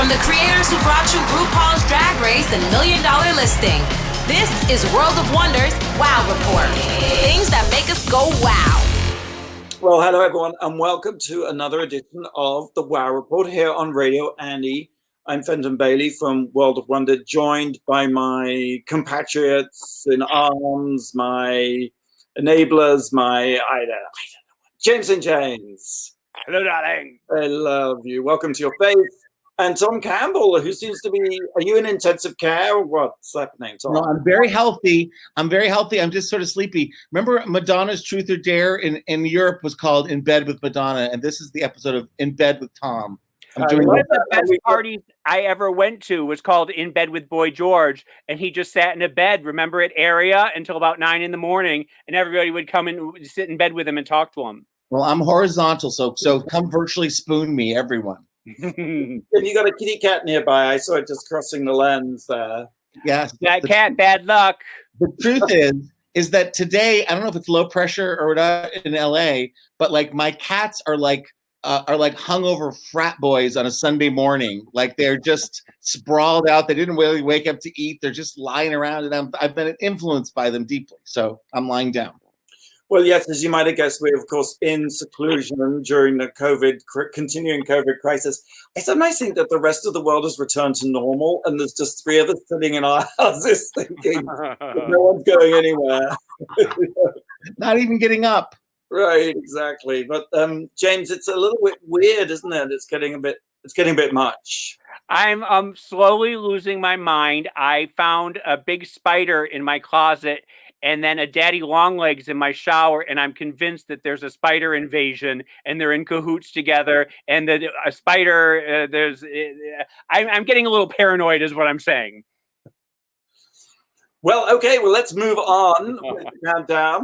From the creators who brought you RuPaul's Drag Race and $1 Million Listing, this is World of Wonders Wow Report. Things that make us go wow. Well, hello everyone, and welcome to another edition of the Wow Report here on Radio Andy. I'm Fenton Bailey from World of Wonder, joined by my compatriots in arms, my enablers, I don't know, James and James. Hello, darling. I love you. Welcome to your faith. And Tom Campbell, who seems to be, are you in intensive care or what's happening, Tom? No, I'm very healthy. I'm just sort of sleepy. Remember Madonna's Truth or Dare in Europe was called In Bed with Madonna, and this is the episode of In Bed with Tom. One of the best parties I ever went to was called In Bed with Boy George, and he just sat in a bed, remember, at area until about 9 a.m, and everybody would come and sit in bed with him and talk to him. Well, I'm horizontal, so come virtually spoon me, everyone. You got a kitty cat nearby. I saw it just crossing the lens there. Yes. That cat, bad luck. The truth is that today, I don't know if it's low pressure or not in LA, but like my cats are like hungover frat boys on a Sunday morning. Like they're just sprawled out. They didn't really wake up to eat. They're just lying around, and I've been influenced by them deeply. So I'm lying down. Well, yes, as you might have guessed, we're, of course, in seclusion during the continuing COVID crisis. I sometimes think that the rest of the world has returned to normal, and there's just three of us sitting in our houses thinking no one's going anywhere. Not even getting up. Right, exactly. But James, it's a little bit weird, isn't it? It's getting a bit much. I'm slowly losing my mind. I found a big spider in my closet and then a daddy longlegs in my shower, and I'm convinced that there's a spider invasion and they're in cahoots together, and that a spider I'm getting a little paranoid is what I'm saying. Well, okay, let's move on.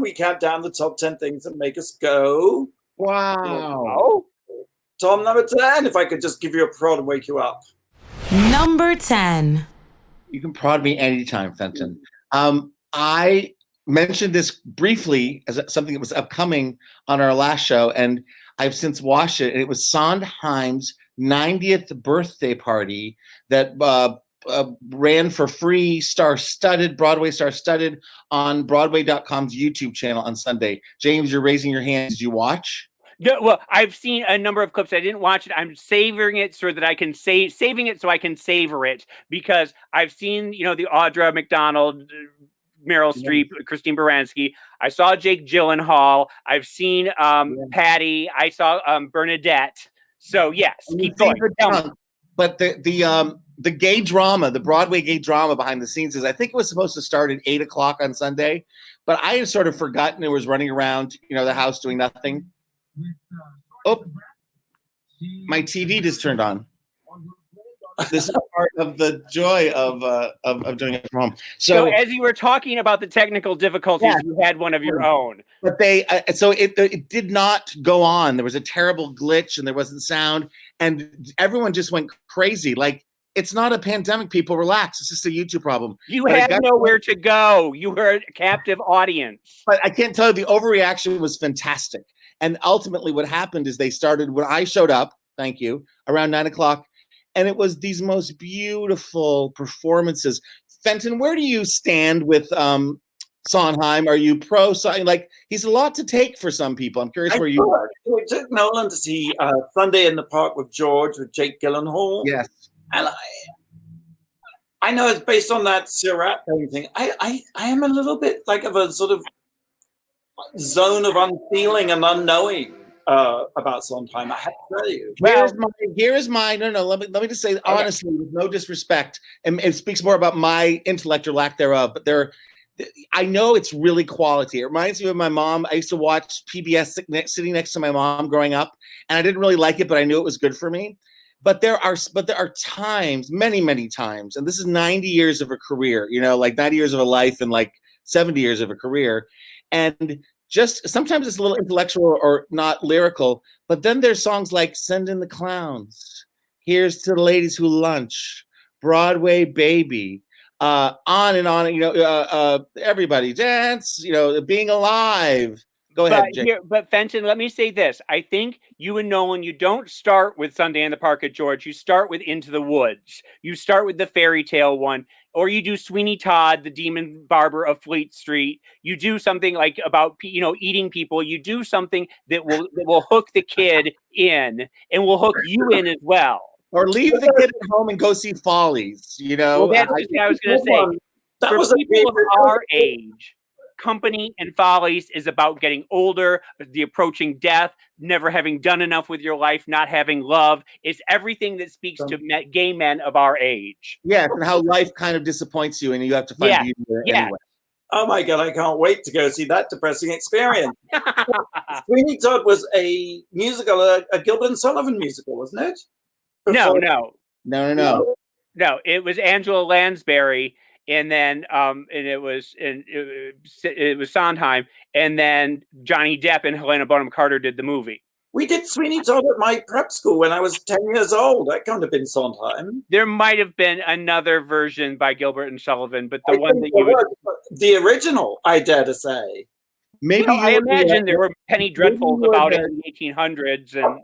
We count down the top 10 things that make us go wow. Tom, number 10, if I could just give you a prod and wake you up. Number 10. You can prod me anytime, Fenton. I mentioned this briefly as something that was upcoming on our last show, and I've since watched it, and it was Sondheim's 90th birthday party that ran for free, Broadway star-studded on Broadway.com's YouTube channel on Sunday. James, you're raising your hand. Did you watch? No, well, I've seen a number of clips. I didn't watch it. I'm savoring it so that I can saving it so I can savor it, because I've seen, the Audra McDonald, Meryl Streep, Christine Baranski. I saw Jake Gyllenhaal. I've seen Patty. I saw Bernadette. So yes, keep going. But the gay drama, the Broadway gay drama behind the scenes is, I think it was supposed to start at 8:00 on Sunday, but I had sort of forgotten it was running around, the house doing nothing. Oh, my TV just turned on. This is part of the joy of doing it from home. So as you were talking about the technical difficulties, you had one of your own. But it did not go on. There was a terrible glitch, and there wasn't sound, and everyone just went crazy. Like, it's not a pandemic, people. Relax. It's just a YouTube problem. You had nowhere to go. You were a captive audience. But I can't tell you, the overreaction was fantastic. And ultimately what happened is they started when I showed up, thank you, around 9:00. And it was these most beautiful performances. Fenton, where do you stand with Sondheim? Are you pro? Like, he's a lot to take for some people. I'm curious where you are. We took Nolan to see Sunday in the Park with George with Jake Gyllenhaal. Yes. And I know it's based on that Seurat painting. I am a little bit like of a sort of zone of unfeeling and unknowing about Sondheim. I have to tell you. Here is my no. Let me just say honestly, with no disrespect, and it speaks more about my intellect or lack thereof. But I know it's really quality. It reminds me of my mom. I used to watch PBS sitting next to my mom growing up, and I didn't really like it, but I knew it was good for me. But there are times, many times, and this is 90 years of a career. Like 90 years of a life and like 70 years of a career, and just sometimes it's a little intellectual or not lyrical, but then there's songs like Send in the Clowns, Here's to the Ladies Who Lunch, Broadway Baby, on and on, everybody dance, Being Alive, Go ahead, Jake. But Fenton, let me say this. I think you and Nolan, you don't start with Sunday in the Park at George. You start with Into the Woods. You start with the fairy tale one. Or you do Sweeney Todd, the demon barber of Fleet Street. You do something like about, eating people. You do something that will hook the kid in and will hook you in as well. Or leave the kid at home and go see Follies, Well, that's just what I was going to say. For people of our age, Company and Follies is about getting older, the approaching death, never having done enough with your life, not having love. It's everything that speaks to gay men of our age. Yeah, and how life kind of disappoints you and you have to find beauty there anyway. Oh my God, I can't wait to go see that depressing experience. Sweeney Todd was a musical, a Gilbert and Sullivan musical, wasn't it? No, it was Angela Lansbury. And then, it was Sondheim, and then Johnny Depp and Helena Bonham Carter did the movie. We did Sweeney Todd at my prep school when I was 10 years old. That can't have been Sondheim. There might have been another version by Gilbert and Sullivan, but the original, I dare to say. Maybe I imagine there were penny dreadfuls about it in the 1800s, and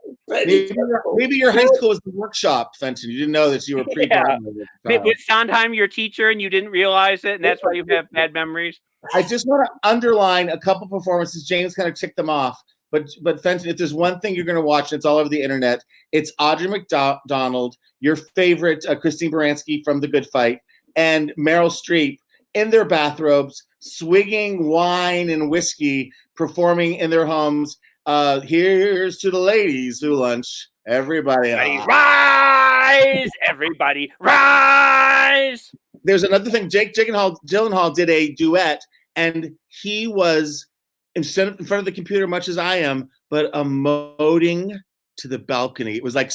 maybe your high school was the workshop, Fenton. You didn't know that you were Was Sondheim your teacher and you didn't realize it, and that's why you have bad memories? I just want to underline a couple performances. James kind of ticked them off, but Fenton, if there's one thing you're going to watch, it's all over the internet. It's Audrey McDonald, your favorite Christine Baranski from The Good Fight, and Meryl Streep in their bathrobes, swigging wine and whiskey, performing in their homes. Here's to the ladies who lunch. Everybody rise! Everybody rise! There's another thing. Jake Gyllenhaal did a duet, and he was in front of the computer, much as I am, but emoting to the balcony. It was like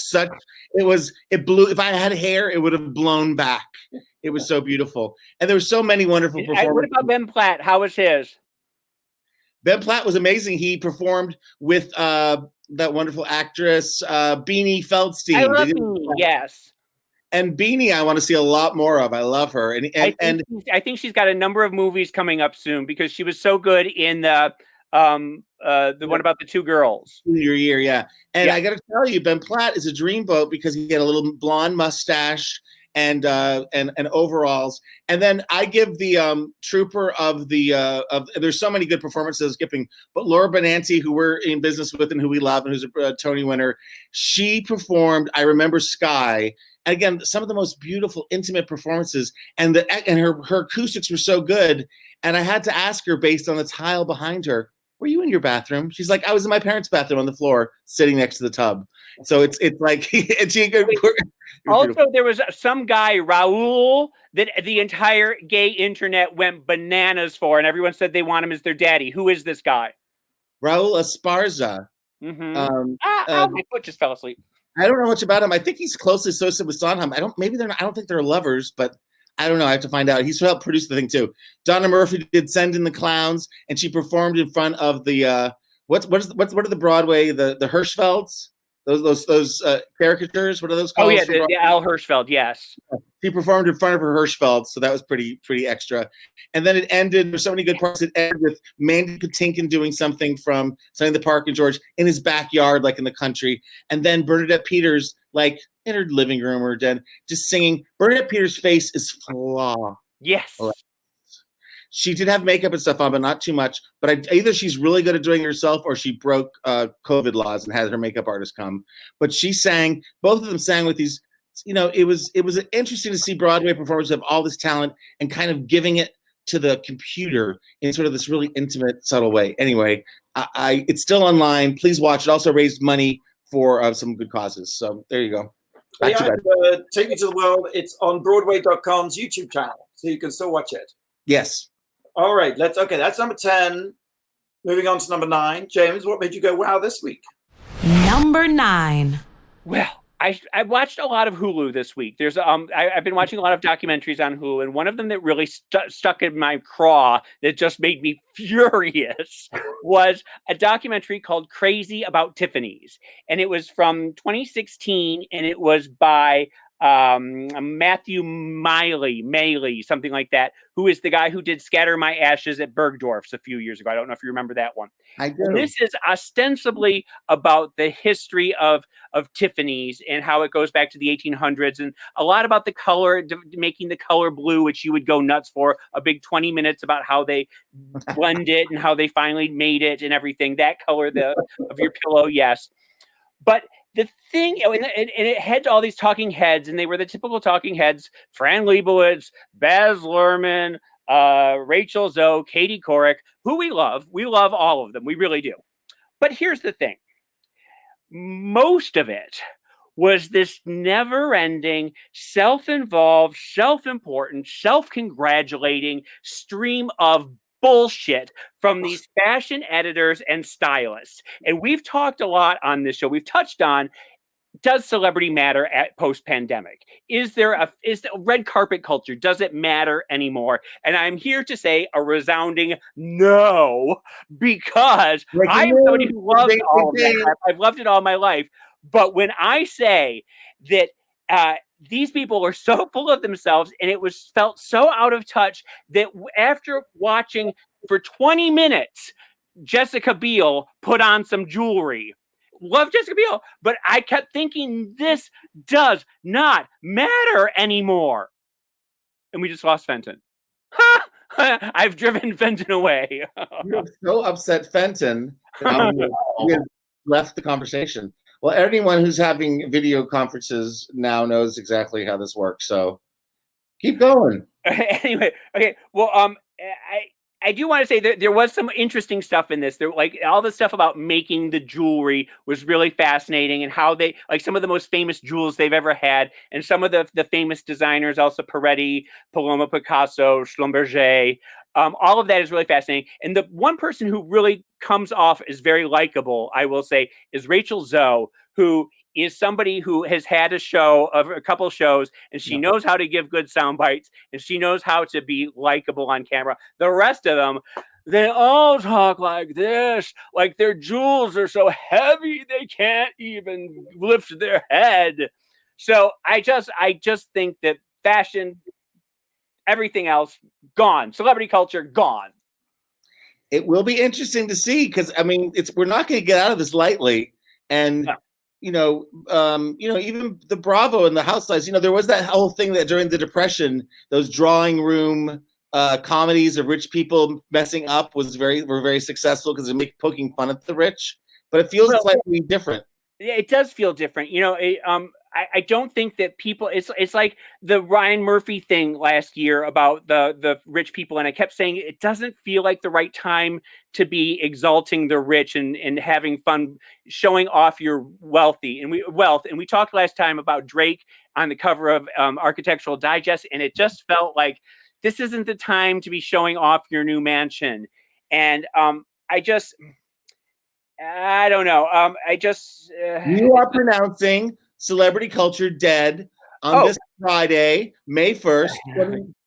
it blew. If I had hair, it would have blown back. It was so beautiful. And there were so many wonderful performances. What about Ben Platt? How was his? Ben Platt was amazing. He performed with that wonderful actress, Beanie Feldstein. I love Beanie, yes. And Beanie, I want to see a lot more of. I love her. I think she's got a number of movies coming up soon because she was so good in the one about the two girls. Your year, yeah. And I got to tell you, Ben Platt is a dreamboat because he had a little blonde mustache and overalls. And then I give the trooper of there's so many good performances skipping, but Laura Benanti, who we're in business with and who we love and who's a Tony winner, she performed I Remember Sky. And again, some of the most beautiful, intimate performances, and her acoustics were so good. And I had to ask her, based on the tile behind her, were you in your bathroom? She's like, I was in my parents' bathroom on the floor, sitting next to the tub. So it's like also there was some guy, Raul, that the entire gay internet went bananas for, and everyone said they want him as their daddy. Who is this guy? Raul Esparza. Mm-hmm. My foot just fell asleep. I don't know much about him. I think he's closely associated with Sondheim. I don't think they're lovers, but I don't know. I have to find out. He's helped produce the thing too. Donna Murphy did Send in the Clowns, and she performed in front of the what are the Broadway, the Hirschfelds? Those caricatures. What are those called? Oh yeah, the Al Hirschfeld. Yes, she performed in front of her Hirschfeld, so that was pretty extra. And then it ended. There's so many good parts. It ended with Mandy Patinkin doing something from Sunday in the Park and George in his backyard, like in the country. And then Bernadette Peters, like in her living room or den, just singing. Bernadette Peters' face is flawless. Yes. She did have makeup and stuff on, but not too much. But either she's really good at doing it herself, or she broke COVID laws and had her makeup artist come. But she sang. Both of them sang with these. It was interesting to see Broadway performers have all this talent and kind of giving it to the computer in sort of this really intimate, subtle way. Anyway, it's still online. Please watch. It also raised money for some good causes. So there you go. Take Me to the World. It's on Broadway.com's YouTube channel, so you can still watch it. Yes. All right, that's number 10. Moving on to number 9. James, what made you go wow this week? Number 9. Well, I watched a lot of Hulu this week. There's I've been watching a lot of documentaries on Hulu, and one of them that really stuck in my craw that just made me furious was a documentary called Crazy About Tiffany's, and it was from 2016, and it was by Matthew Maley, something like that, who is the guy who did Scatter My Ashes at Bergdorf's a few years ago. I don't know if you remember that one. I do. And this is ostensibly about the history of Tiffany's and how it goes back to the 1800s, and a lot about the color, making the color blue, which you would go nuts for. A big 20 minutes about how they blend it and how they finally made it and everything. That color of your pillow, yes. But the thing, and it had all these talking heads, and they were the typical talking heads: Fran Lebowitz, Baz Luhrmann, Rachel Zoe, Katie Couric, who we love. We love all of them. We really do. But here's the thing. Most of it was this never-ending, self-involved, self-important, self-congratulating stream of bullshit from these fashion editors and stylists. And we've talked a lot on this show. We've touched on, does celebrity matter at post-pandemic? Is the red carpet culture, does it matter anymore? And I'm here to say a resounding no, because I am somebody who loves all of that. I've loved it all my life. But when I say that these people are so full of themselves, and it felt so out of touch that after watching for 20 minutes, Jessica Biel put on some jewelry. Love Jessica Biel, but I kept thinking this does not matter anymore. And we just lost Fenton. I've driven Fenton away. You're so upset, Fenton. We have left the conversation. Well, anyone who's having video conferences now knows exactly how this works. So keep going. Anyway, okay. Well, I do want to say that there was some interesting stuff in this. There, like all the stuff about making the jewelry was really fascinating, and how they, like some of the most famous jewels they've ever had, and some of the famous designers, Elsa Peretti, Paloma Picasso, Schlumberger. All of that is really fascinating. And the one person who really comes off as very likable, I will say, is Rachel Zoe, who is somebody who has had a couple shows, and she knows how to give good sound bites, and she knows how to be likable on camera. The rest of them, they all talk like this, like their jewels are so heavy they can't even lift their head. So I just think that fashion, everything else, gone. Celebrity culture, gone. It will be interesting to see, because I mean, we're not going to get out of this lightly. And even the Bravo and the Housewives, there was that whole thing that during the Depression, those drawing room comedies of rich people messing up were very successful because they make poking fun at the rich. But it feels slightly different. Yeah, it does feel different. I don't think that people, it's like the Ryan Murphy thing last year about the rich people. And I kept saying it doesn't feel like the right time to be exalting the rich and having fun, showing off your wealth. And we talked last time about Drake on the cover of Architectural Digest. And it just felt like this isn't the time to be showing off your new mansion. And I don't know. You are pronouncing celebrity culture dead on this Friday, May 1st.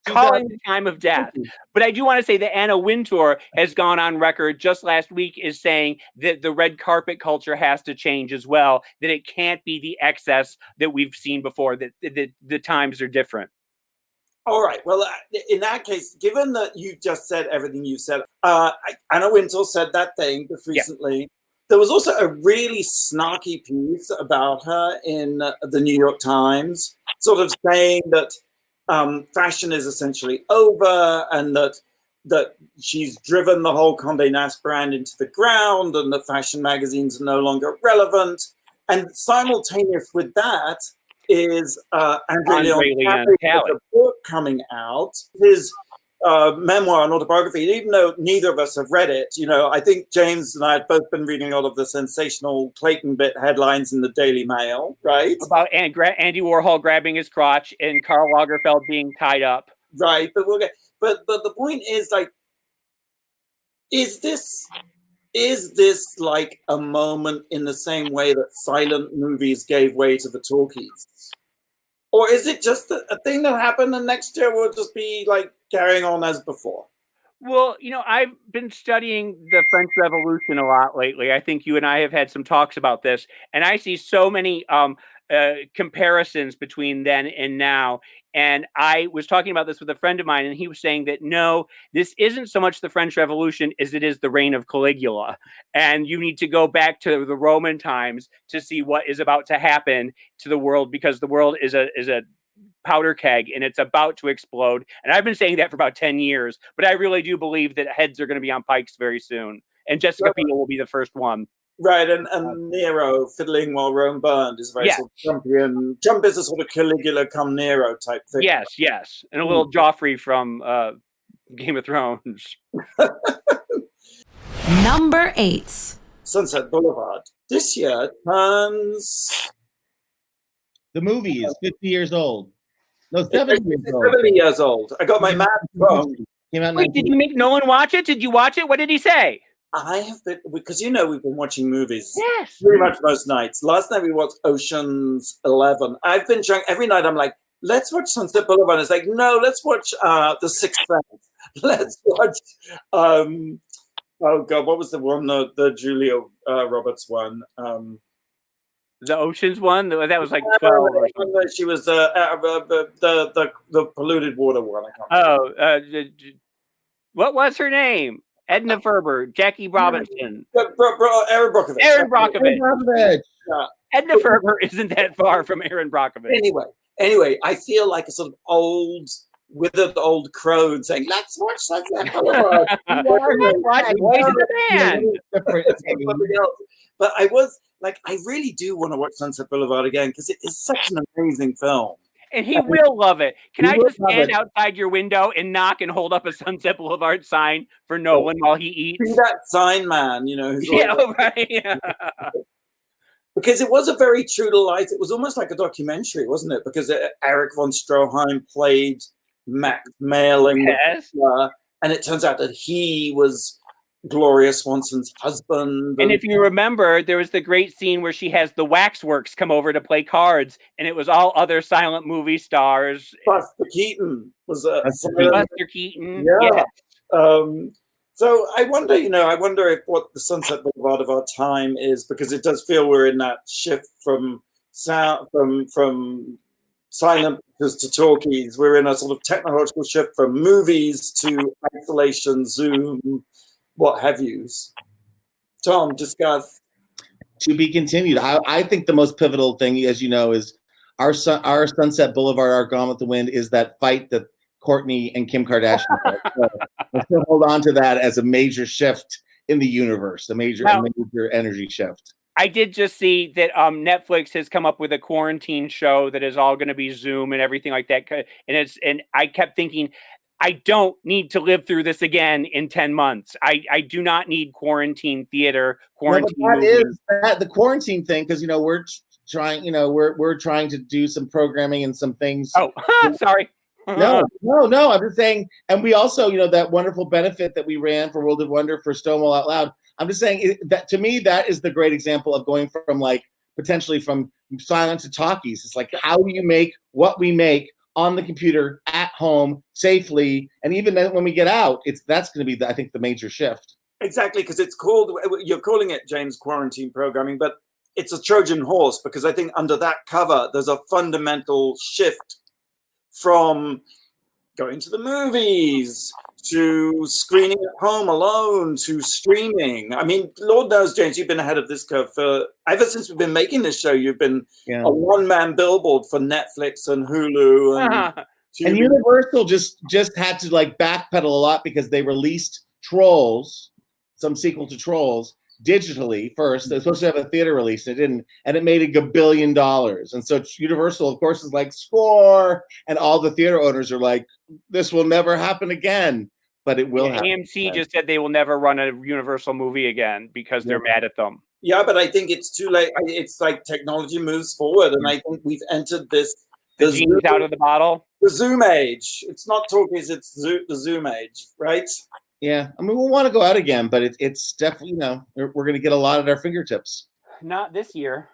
Calling the time of death. But I do want to say that Anna Wintour has gone on record just last week is saying that the red carpet culture has to change as well, that it can't be the excess that we've seen before, that the times are different. All right. Well, in that case, given that you just said everything you said, Anna Wintour said that thing just recently. Yeah. There was also a really snarky piece about her in the New York Times, sort of saying that fashion is essentially over, and that she's driven the whole Condé Nast brand into the ground, and that fashion magazines are no longer relevant. And simultaneous with that is Andre Leon Talley, a book coming out. His memoir and autobiography, even though neither of us have read it, I think James and I have both been reading a lot of the sensational Clayton bit headlines in the Daily Mail, right? About Andy Warhol grabbing his crotch and Karl Lagerfeld being tied up. Right, but the point is, like, is this like a moment in the same way that silent movies gave way to the talkies? Or is it just a thing that happened and next year will just be like carrying on as before? Well, I've been studying the French Revolution a lot lately. I think you and I have had some talks about this, and I see so many comparisons between then and now. And I was talking about this with a friend of mine, and he was saying that no, this isn't so much the French Revolution as it is the reign of Caligula. And you need to go back to the Roman times to see what is about to happen to the world, because the world is a powder keg and it's about to explode. And I've been saying that for about 10 years, but I really do believe that heads are going to be on pikes very soon. And Jessica Biel will be the first one. Right, and Nero fiddling while Rome burned is very sort of Trumpian. Trump is a sort of Caligula come Nero type thing. Yes. And a little Joffrey from Game of Thrones. Number 8. Sunset Boulevard. This year turns... The movie is 50 years old. No, 70 years old. 70 years old. I got my math wrong. Wait, did you make Nolan watch it? Did you watch it? What did he say? I have been, because you know we've been watching movies Yes. pretty much most nights. Last night we watched Ocean's 11. I've been trying, every night I'm like, let's watch Sunset Boulevard. It's like, no, let's watch The Sixth Sense. Let's watch, oh God, what was the one, the Julia Roberts one? The Oceans one? That was like 12. She was the polluted water one. I can't What was her name? Edna Ferber, Jackie Robinson. Aaron Brockovich. Aaron Brockovich. Yeah. Edna Ferber isn't that far from Aaron Brockovich. Anyway, I feel like a sort of old, withered old crone saying, let's watch Sunset Boulevard. Watch Voice of the Band. But I was like, I really do want to watch Sunset Boulevard again because it is such an amazing film. And he will love it. Can I just stand outside your window and knock and hold up a Sunset Boulevard sign for Nolan while he eats? Be that sign man, you know. Right. Because it was a very true to life. It was almost like a documentary, wasn't it? Because Eric von Stroheim played Max Mailing. Yes. And it turns out that he was Gloria Swanson's husband. And if you remember, there was the great scene where she has the Waxworks come over to play cards, and it was all other silent movie stars. Buster Keaton was Buster Keaton. Yeah. So I wonder, if what the Sunset Boulevard of our time is, because it does feel we're in that shift from sound, from silent pictures to talkies. We're in a sort of technological shift from movies to isolation, Zoom, what have yous. Tom, discuss. To be continued. I think the most pivotal thing, as you know, is our Sunset Boulevard, our Gone with the Wind, is that fight that Kourtney and Kim Kardashian had. So I still hold on to that as a major shift in the universe, a major energy shift. I did just see that Netflix has come up with a quarantine show that is all going to be Zoom and everything like that. And I kept thinking, I don't need to live through this again in 10 months. I do not need quarantine theater, quarantine is the quarantine thing, because we're trying, we're trying to do some programming and some things. Oh, sorry. No. I'm just saying, and we also, that wonderful benefit that we ran for World of Wonder for Stonewall Out Loud. I'm just saying that to me, that is the great example of going from potentially from silent to talkies. It's like, how do you make what we make on the computer at home safely? And even then when we get out, that's going to be, I think, the major shift. Exactly, because you're calling it, James, quarantine programming, but it's a Trojan horse, because I think under that cover, there's a fundamental shift from going to the movies to screening at home alone to streaming. I mean, Lord knows, James, you've been ahead of this curve ever since we've been making this show. You've been a one-man billboard for Netflix and Hulu. And Universal just had to backpedal a lot because they released Trolls, some sequel to Trolls, digitally first. They're supposed to have a theater release, and it didn't, and it made $1 billion. And so Universal, of course, is like, score, and all the theater owners are like, this will never happen again. But it will happen. AMC just said they will never run a Universal movie again because they're mad at them. Yeah, but I think it's too late. It's like technology moves forward, and I think we've entered the genie's out of the bottle. The Zoom age. It's not talkies, it's the Zoom age, right? Yeah, I mean, we'll want to go out again, but it's definitely, we're going to get a lot at our fingertips. Not this year.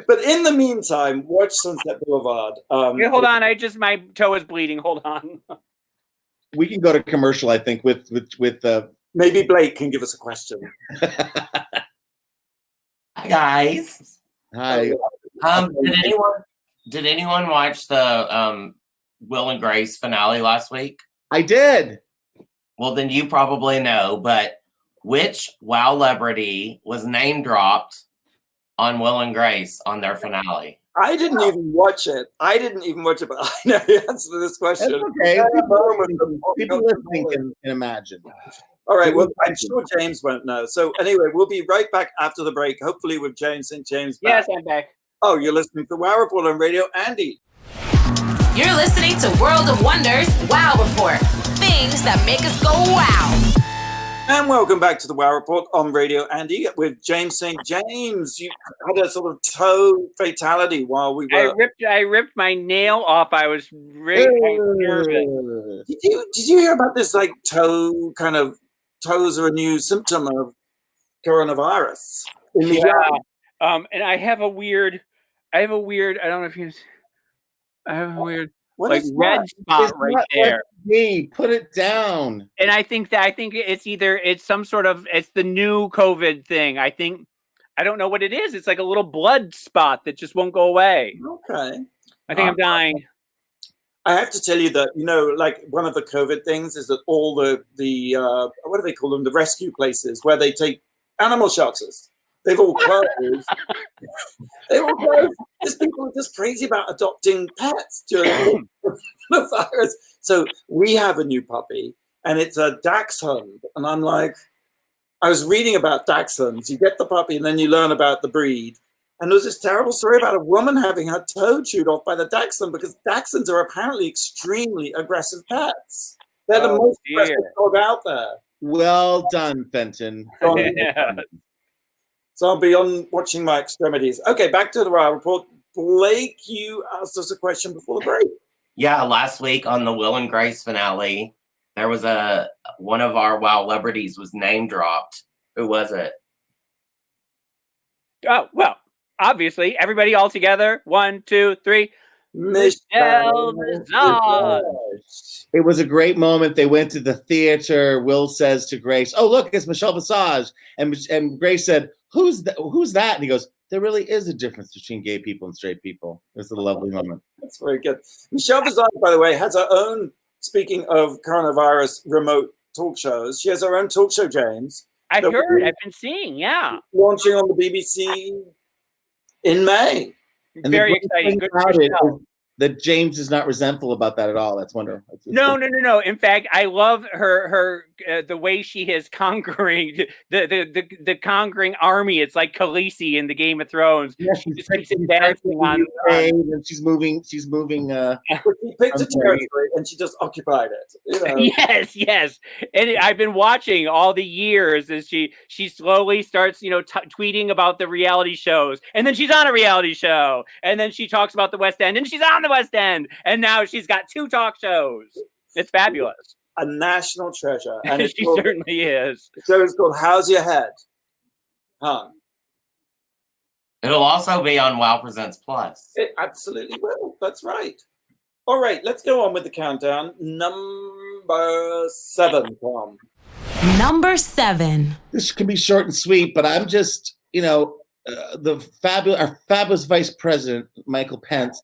But in the meantime, watch Sunset Boulevard. Hey, hold on, my toe is bleeding. Hold on. We can go to commercial, I think, with maybe Blake can give us a question. Hi guys. Hi. Did anyone watch the Will and Grace finale last week? I did. Well, then you probably know, but which WoW celebrity was name dropped on Will and Grace on their finale? I didn't even watch it. But I know the answer to this question. That's okay. People listening can imagine. All right, well, I'm sure James won't know. So anyway, we'll be right back after the break, hopefully with James and James back. Yes, I'm back. Oh, you're listening to WOW Report on Radio Andy. You're listening to World of Wonders WOW Report. Things that make us go wow. And welcome back to the WOW Report on Radio Andy with James St. James. You had a sort of toe fatality while we were... I ripped my nail off. I was really nervous. Did you hear about this, like, toe kind of... Toes are a new symptom of coronavirus. And I have a weird... I don't know if you... I have a weird... What like red spot right there. Me, put it down. And I think it's some sort of, it's the new COVID thing. I don't know what it is. It's like a little blood spot that just won't go away. Okay. I think I'm dying. I have to tell you that, like one of the COVID things is that all the what do they call them? The rescue places where they take animal shelters. They've all closed. These people are just crazy about adopting pets during the virus. So we have a new puppy, and it's a dachshund. And I'm like, I was reading about dachshunds. You get the puppy, and then you learn about the breed. And there was this terrible story about a woman having her toe chewed off by the dachshund because dachshunds are apparently extremely aggressive pets. They're the most aggressive dog out there. Well done, Fenton. So I'll be on watching my extremities. Okay, back to the WOW Report. Blake, you asked us a question before the break. Yeah, last week on the Will and Grace finale, there was one of our WoW celebrities was name dropped. Who was it? Oh, well, obviously, everybody all together. 1, 2, 3. Michelle Visage. It was a great moment. They went to the theater. Will says to Grace, "Oh, look, it's Michelle Visage." And Grace said, Who's that? And he goes, "There really is a difference between gay people and straight people." It's a lovely moment. That's very good. Michelle Visage, by the way, has her own, speaking of coronavirus remote talk shows, she has her own talk show, James. I've been seeing, yeah. Launching on the BBC in May. And very exciting. Good for Michelle. That James is not resentful about that at all. That's wonderful. No. In fact, I love her the way she is conquering the conquering army. It's like Khaleesi in the Game of Thrones. Yeah, she's dancing on, and she's moving. She picked a territory and she just occupied it. Yes. And I've been watching all the years as she slowly starts, tweeting about the reality shows, and then she's on a reality show, and then she talks about the West End, and she's on the West End, and now she's got 2 talk shows. It's fabulous. A national treasure. And she certainly is. The show is called How's Your Head? Huh. It'll also be on WOWPresents Plus. It absolutely will. That's right. All right, let's go on with the countdown. Number 7, Tom. Number 7. This can be short and sweet, but I'm just, our fabulous Vice President, Michael Pence,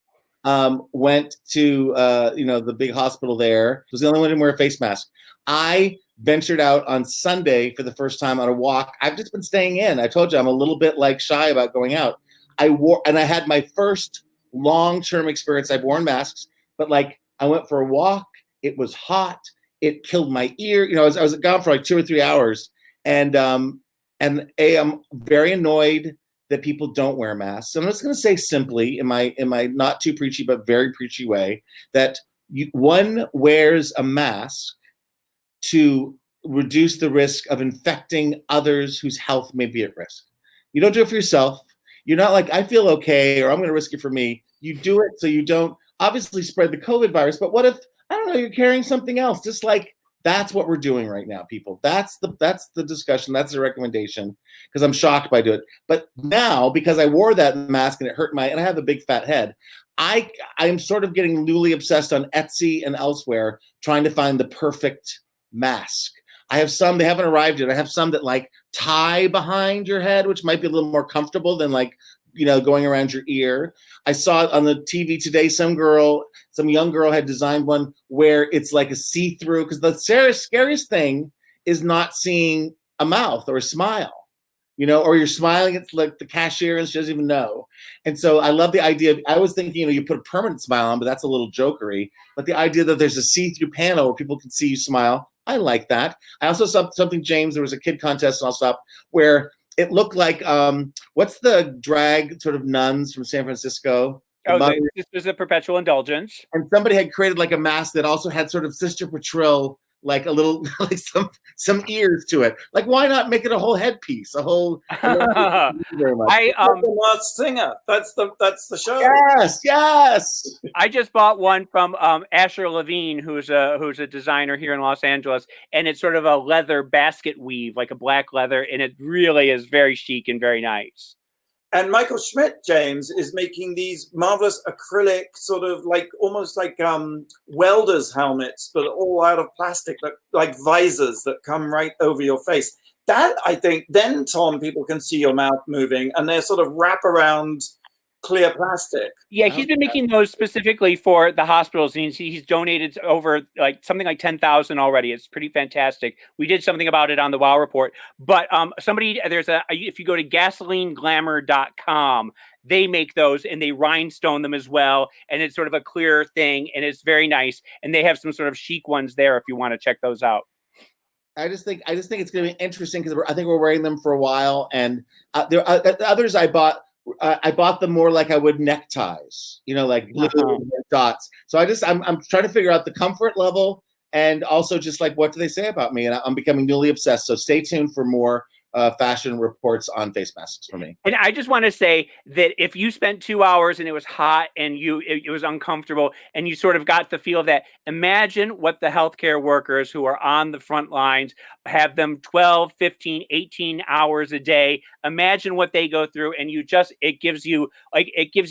went to the big hospital there. He was the only one who didn't wear a face mask. I ventured out on Sunday for the first time on a walk. I've just been staying in. I told you I'm a little bit shy about going out. I had my first long-term experience. I've worn masks, but I went for a walk. It was hot. It killed my ear. I was gone for 2 or 3 hours, and I'm very annoyed that people don't wear masks. So I'm just going to say simply, in my not too preachy but very preachy way, that one wears a mask to reduce the risk of infecting others whose health may be at risk. You don't do it for yourself. You're not I feel okay, or I'm going to risk it for me. You do it so you don't obviously spread the COVID virus. But what if, I don't know, you're carrying something else? Just that's what we're doing right now, people. That's the discussion. That's the recommendation, because I'm shocked by doing it. But now, because I wore that mask and it hurt and I have a big fat head, I am sort of getting newly obsessed on Etsy and elsewhere trying to find the perfect mask. I have some, they haven't arrived yet. I have some that tie behind your head, which might be a little more comfortable than like, you know, going around your ear. I saw on the TV today, some young girl had designed one where it's like a see-through, because the scariest thing is not seeing a mouth or a smile, you know, or you're smiling, it's like the cashier and she doesn't even know. And so I love the idea of, I was thinking, you know, you put a permanent smile on, but that's a little jokery. But the idea that there's a see-through panel where people can see you smile, I like that. I also saw something, James, there was a kid contest, and I'll stop, where it looked like, what's the drag sort of nuns from San Francisco? This was a perpetual indulgence. And somebody had created like a mask that also had sort of Sister Patril, like a little, like some ears to it. Like, why not make it a whole headpiece? A whole. Very much. The Masked Singer. That's the show. Yes. I just bought one from Asher Levine, who's a designer here in Los Angeles, and it's sort of a leather basket weave, like a black leather, and it really is very chic and very nice. And Michael Schmidt, James, is making these marvelous acrylic, sort of like almost like welders' helmets, but all out of plastic, like visors that come right over your face. That, I think, then, Tom, people can see your mouth moving, and they're sort of wrap around clear plastic. Yeah, he's been making those specifically for the hospitals, and he's donated over like something like 10,000 already. It's pretty fantastic. We did something about it on the WOW Report, but if you go to gasolineglamour.com, they make those and they rhinestone them as well, and it's sort of a clear thing, and it's very nice. And they have some sort of chic ones there if you want to check those out. I just think it's going to be interesting because I think we're wearing them for a while, and there are others I bought. I bought them more like I would neckties, you know, like blue dots. So I'm trying to figure out the comfort level, and also just like, what do they say about me? And I'm becoming newly obsessed. So stay tuned for more fashion reports on face masks for me. And I just want to say that if you spent 2 hours and it was hot and it was uncomfortable and you sort of got the feel of that, imagine what the healthcare workers who are on the front lines, have them 12, 15, 18 hours a day. Imagine what they go through, and it gives you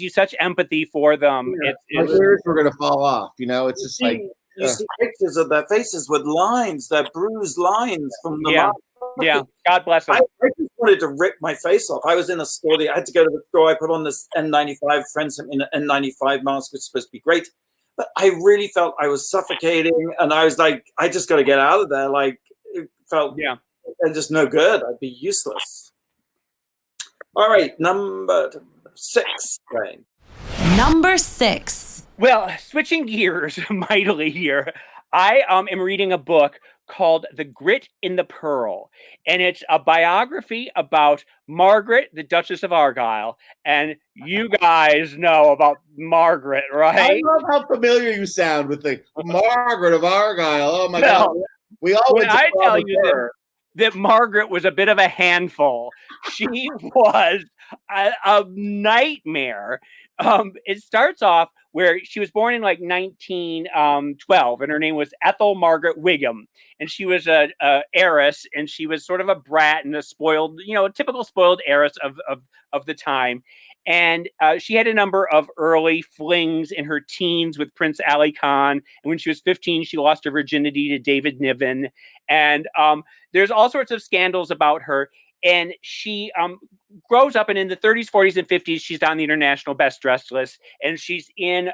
such empathy for them. Our ears were going to fall off, you know, it's just like. You see pictures of their faces with lines, their bruised lines from the mask. Yeah, God bless them. I just wanted to rip my face off. I was in a store. I had to go to the store. I put on this N95. Friends sent me an N95 mask, which is supposed to be great. But I really felt I was suffocating. And I was like, I just got to get out of there. Like, it felt just no good. I'd be useless. All right, number 6. Jane. Number 6. Well, switching gears mightily here, I am reading a book called The Grit in the Pearl, and it's a biography about Margaret, the Duchess of Argyle, and you guys know about Margaret, right? I love how familiar you sound with the Margaret of Argyle. Oh my God. We always tell you that Margaret was a bit of a handful. She was a nightmare. It starts off where she was born in like 1912, and her name was Ethel Margaret Wigham, and she was a heiress, and she was sort of a brat and a spoiled, you know, a typical spoiled heiress of the time. And she had a number of early flings in her teens with Prince Ali Khan. And when she was 15, she lost her virginity to David Niven. And there's all sorts of scandals about her. And she grows up, and in the 30s, 40s, and 50s, she's on the international best dressed list. And she's in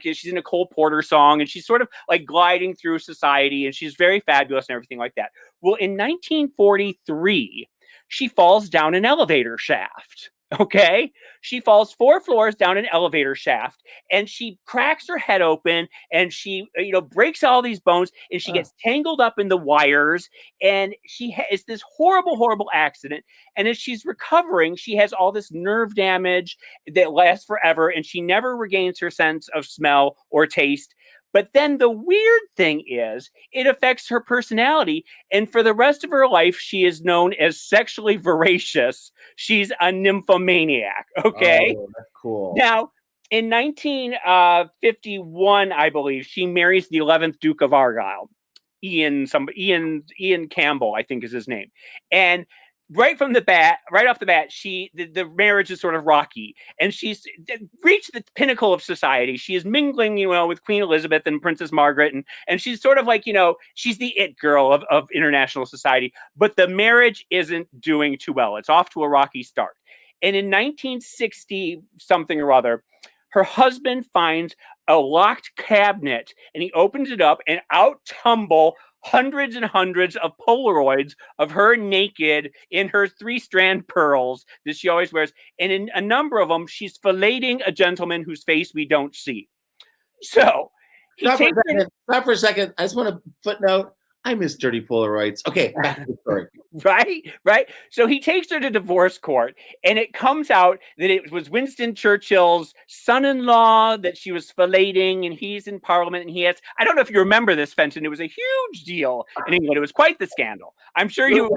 she's in a Cole Porter song, and she's sort of like gliding through society, and she's very fabulous and everything like that. Well, in 1943, she falls down an elevator shaft. Okay, she falls 4 floors down an elevator shaft, and she cracks her head open, and she, breaks all these bones, and she gets tangled up in the wires, and it's this horrible, horrible accident. And as she's recovering, she has all this nerve damage that lasts forever, and she never regains her sense of smell or taste. But then the weird thing is, it affects her personality. And for the rest of her life, she is known as sexually voracious. She's a nymphomaniac. Okay. Oh, that's cool. Now, in 1951, I believe, she marries the 11th Duke of Argyll, Ian Campbell, I think is his name. And right off the bat, the marriage is sort of rocky, and she's reached the pinnacle of society. She is mingling, with Queen Elizabeth and Princess Margaret, and she's sort of like, she's the it girl of international society. But the marriage isn't doing too well. It's off to a rocky start. And in 1960 something or other, her husband finds a locked cabinet, and he opens it up, and out tumble hundreds and hundreds of Polaroids of her naked in her 3-strand pearls that she always wears. And in a number of them, she's filleting a gentleman whose face we don't see. So, Stop for a second. I just want to footnote. I miss dirty Polaroids. Okay, back to the story. Right. So he takes her to divorce court, and it comes out that it was Winston Churchill's son-in-law that she was filleting, and he's in Parliament, and I don't know if you remember this, Fenton. It was a huge deal in England. It was quite the scandal. I'm sure you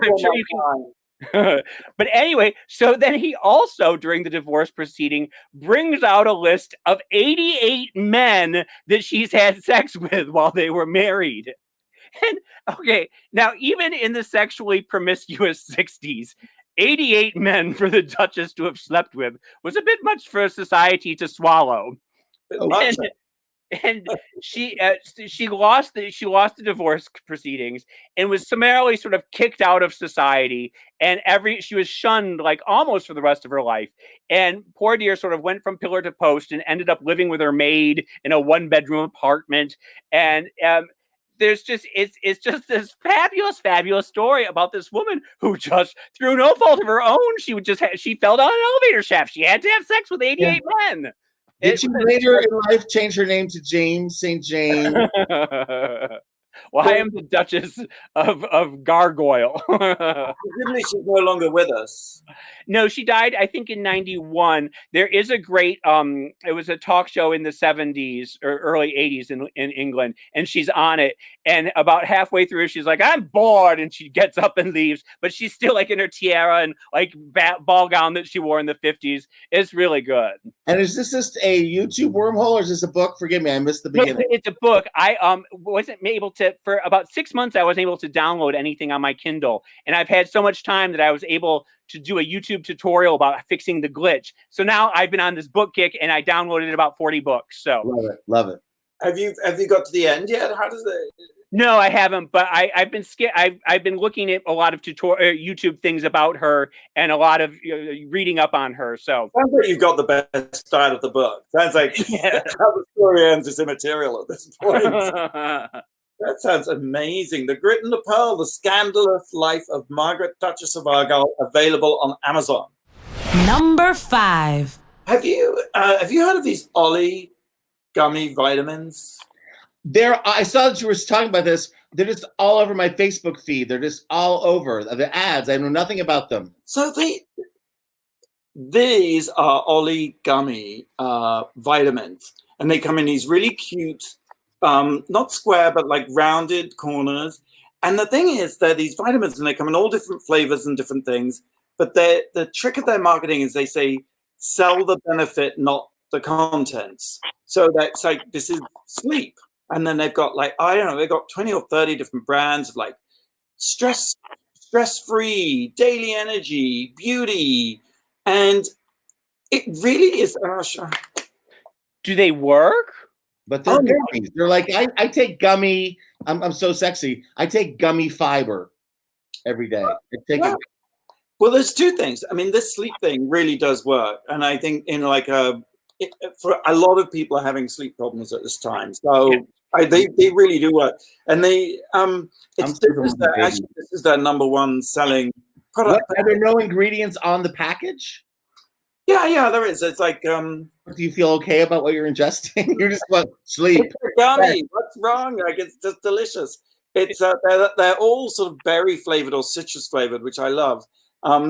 can. But anyway, so then he also, during the divorce proceeding, brings out a list of 88 men that she's had sex with while they were married. And okay, now even in the sexually promiscuous 60s, 88 men for the Duchess to have slept with was a bit much for society to swallow. And she lost the divorce proceedings and was summarily sort of kicked out of society, and she was shunned like almost for the rest of her life. And poor dear sort of went from pillar to post and ended up living with her maid in a 1-bedroom apartment. And there's just it's just this fabulous story about this woman who just, through no fault of her own, she fell down an elevator shaft. She had to have sex with 88 men. Did she later in life change her name to James St. James? Well, I am the Duchess of Gargoyle. Presumably she's no longer with us. No, she died, I think, in 91. There is a great, it was a talk show in the 70s or early 80s in England, and she's on it. And about halfway through, she's like, I'm bored. And she gets up and leaves, but she's still like in her tiara and like ball gown that she wore in the 50s. It's really good. And is this just a YouTube wormhole, or is this a book? Forgive me, I missed the beginning. No, it's a book. I wasn't able to, for about 6 months, I wasn't able to download anything on my Kindle. And I've had so much time that I was able to do a YouTube tutorial about fixing the glitch. So now I've been on this book kick, and I downloaded about 40 books. So love it. Have you got to the end yet? How does it? No, I haven't. But I've been looking at a lot of YouTube things about her and a lot of reading up on her. So sounds like you've got the best side of the book. Sounds like how the story ends is immaterial at this point. That sounds amazing. The Grit and the Pearl, The Scandalous Life of Margaret, Duchess of Argyll, available on Amazon. Number 5. Have you heard of these Olly gummy vitamins? I saw that you were talking about this. They're just all over my Facebook feed. They're just all over the ads. I know nothing about them. So these are Olly gummy vitamins, and they come in these really cute, not square, but like rounded corners. And the thing is, they're these vitamins, and they come in all different flavors and different things. But the trick of their marketing is they say, sell the benefit, not the contents. So that's like, this is sleep. And then they've got like, I don't know, they've got 20 or 30 different brands of like stress-free, daily energy, beauty. And it really is. Do they work? But they're gummies. They're like, I take gummy. I'm so sexy. I take gummy fiber every day. Well, there's two things. I mean, this sleep thing really does work. And I think for a lot of people are having sleep problems at this time. So they really do work. And this is their number one selling product. Are there no ingredients on the package? Yeah, there is. It's like, do you feel okay about what you're ingesting? You're just like, sleep. It's a gummy. What's wrong? Like, it's just delicious. It's they're all sort of berry flavored or citrus flavored, which I love.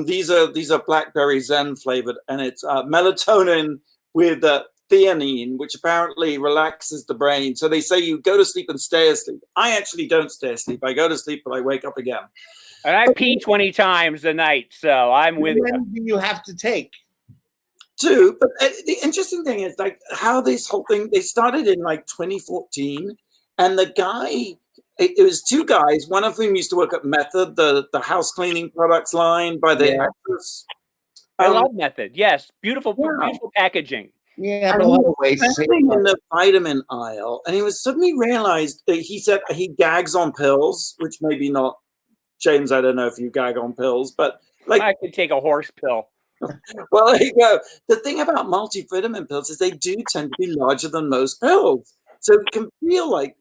These are blackberry zen flavored, and it's melatonin with theanine, which apparently relaxes the brain. So they say you go to sleep and stay asleep. I actually don't stay asleep. I go to sleep, but I wake up again. And I pee 20 times a night, so I'm with you. When do you have to take? 2, but the interesting thing is like how this whole thing, they started in like 2014, and the guy, it was two guys. One of whom used to work at Method, the house cleaning products line by the actress. I love Method. Yes, beautiful packaging. Yeah, but a lot of ways. In the vitamin aisle, and he was suddenly realized that he said he gags on pills, which maybe not. James, I don't know if you gag on pills, but like I could take a horse pill. Well, there you go. The thing about multivitamin pills is they do tend to be larger than most pills, so it can feel like.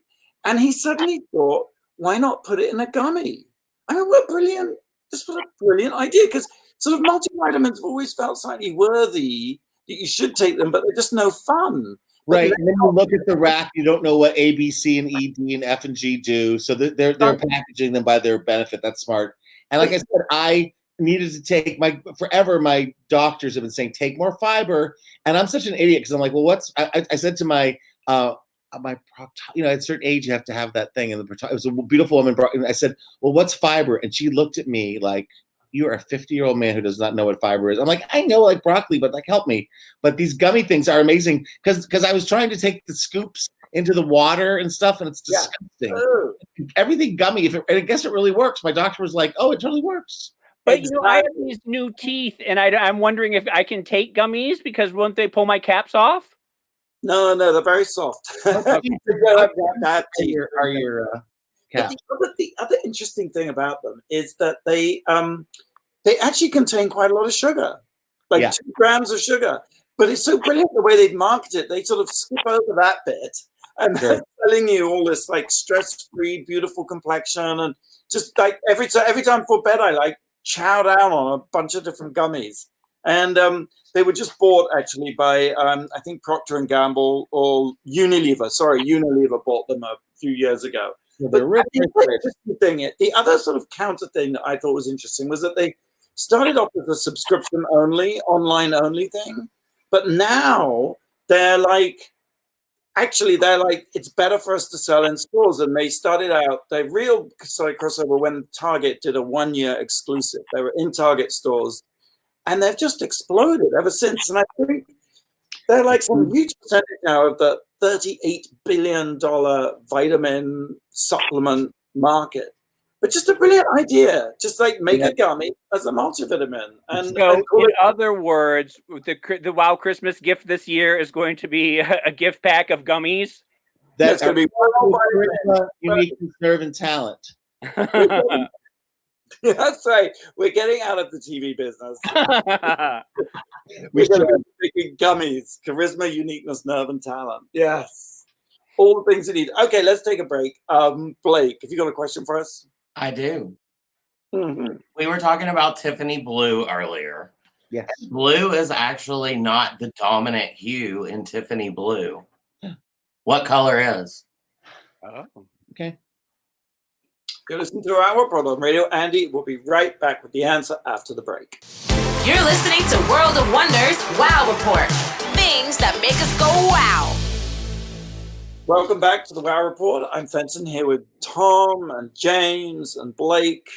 And he suddenly thought, why not put it in a gummy? I mean, what brilliant! Just what a brilliant idea, because sort of multivitamins have always felt slightly worthy. You should take them, but they're just no fun. Right. And then you look at the rack, you don't know what A, B, C, and E, D, and F, and G do. So they're packaging them by their benefit. That's smart. And like I said, I needed to take forever my doctors have been saying, take more fiber. And I'm such an idiot because I'm like, well, I said to my at a certain age, you have to have that thing. And it was a beautiful woman. I said, well, what's fiber? And she looked at me like, you are a 50-year-old man who does not know what fiber is. I'm like, I know like broccoli, but like help me. But these gummy things are amazing because I was trying to take the scoops into the water and stuff, and it's disgusting. Yeah. Everything gummy, and I guess it really works. My doctor was like, oh, it totally works. But I have these new teeth, and I'm wondering if I can take gummies because won't they pull my caps off? No, they're very soft. Are your caps? The other interesting thing about them is that they actually contain quite a lot of sugar, 2 grams of sugar. But it's so brilliant the way they market it. They sort of skip over that bit and they're telling you all this like stress-free, beautiful complexion, and just like every time before bed, I like chow down on a bunch of different gummies. And they were just bought actually by I think Procter and Gamble or Unilever. Sorry, Unilever bought them a few years ago. But the other sort of counter thing that I thought was interesting was that they started off with a subscription only, online only thing, but now they're like, it's better for us to sell in stores. And they started out, they real crossover when Target did a 1-year exclusive. They were in Target stores, and they've just exploded ever since. And I think they're like some huge percentage now of the $38 billion vitamin supplement market. But just a brilliant idea. Just like make a gummy as a multivitamin. And in other words, the Wow Christmas gift this year is going to be a gift pack of gummies. That's going to be unique nerve and talent. That's right. We're getting out of the TV business. We're making gummies, charisma, uniqueness, nerve, and talent. Yes. All the things you need. Okay, let's take a break. Blake, have you got a question for us? I do. Mm-hmm. We were talking about Tiffany blue earlier. Yes. Blue is actually not the dominant hue in Tiffany blue. What color is? Oh, okay. You're listening to our report on Radio Andy. We'll be right back with the answer after the break. You're listening to World of Wonders Wow Report. Things that make us go wow. Welcome back to the Wow Report. I'm Fenton here with Tom and James and Blake.